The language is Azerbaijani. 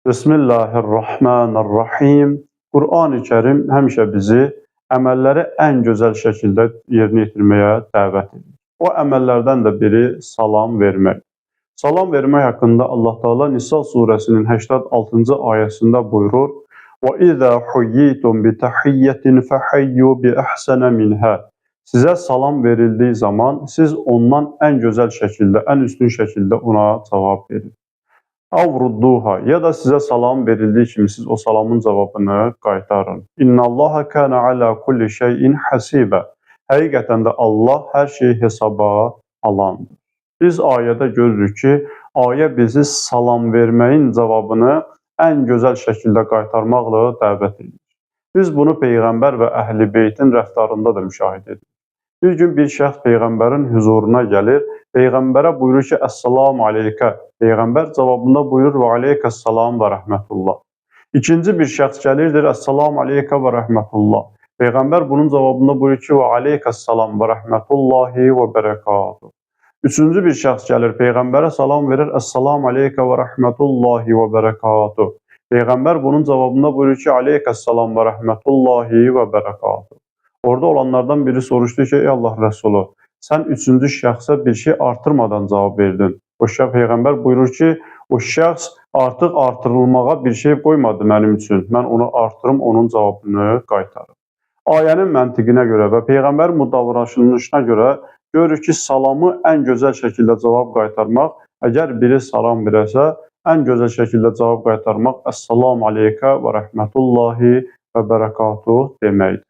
Bismillahirrahmanirrahim. Qur'an-ı Kərim həmişə bizi əməlləri ən gözəl şəkildə yerinə yetirməyə dəvət edir. O əməllərdən də biri salam vermək. Salam vermək haqqında Allah Teala Nisa surəsinin 86-cı ayəsində buyurur: "Və izə huyyitum bi tahiyyatin fahayyu bi ahsana minha." Sizə salam verildiyi zaman siz ondan ən gözəl şəkildə, ən üstün şəkildə ona cavab verin. Avrudduha ya da sizə salam verildiyi kimi siz o salamın cavabını qaytarın. İnnallaha kana ala kulli şeyin hasiba. Həqiqətən də Allah hər şeyi hesaba alandır. Biz ayədə görürük ki, ayə bizi salam verməyin cavabını ən gözəl şəkildə qaytarmaqla dəvət edir. Biz bunu Peyğəmbər və Əhl-i Beytin rəftarında da müşahidə edirik. Bir gün bir şəxs Peyğəmbərin huzuruna gəlir, Peyğəmbərə buyurur ki, Əssalamu aleykə. Peyğəmbər cavabında buyurur, və aleykəssalam və rəhmətullah. İkinci bir şəxs gəlirdir, Əssalamu aleykə və rəhmətullah. Peyğəmbər bunun cavabında buyurur ki, və aleykəssalam və rəhmətullahi və bərəkatuh. Üçüncü bir şəxs gəlir, Peyğəmbərə salam verir, Əssalamu aleykə və rəhmətullahi və bərəkatuh. Peyğəmbər bunun cavabında buyurur ki, aleykəssalam və rəhmətullahi və bərəkatuh. Orada olanlardan biri soruşdu ki, ey Allah Rəsulu, sən üçüncü şəxsə bir şey artırmadan cavab verdin. O şəxs Peyğəmbər buyurur ki, o şəxs artıq artırılmağa bir şey qoymadı mənim üçün. Mən onu artırım, onun cavabını qaytarım. Ayənin məntiqinə görə və Peyğəmbərin bu davranışına görə görürük ki, salamı ən gözəl şəkildə cavab qaytarmaq, əgər biri salam verəsə, ən gözəl şəkildə cavab qaytarmaq Əssalamu aleykə və rəhmətullahi və bərəkatuh deməkdir.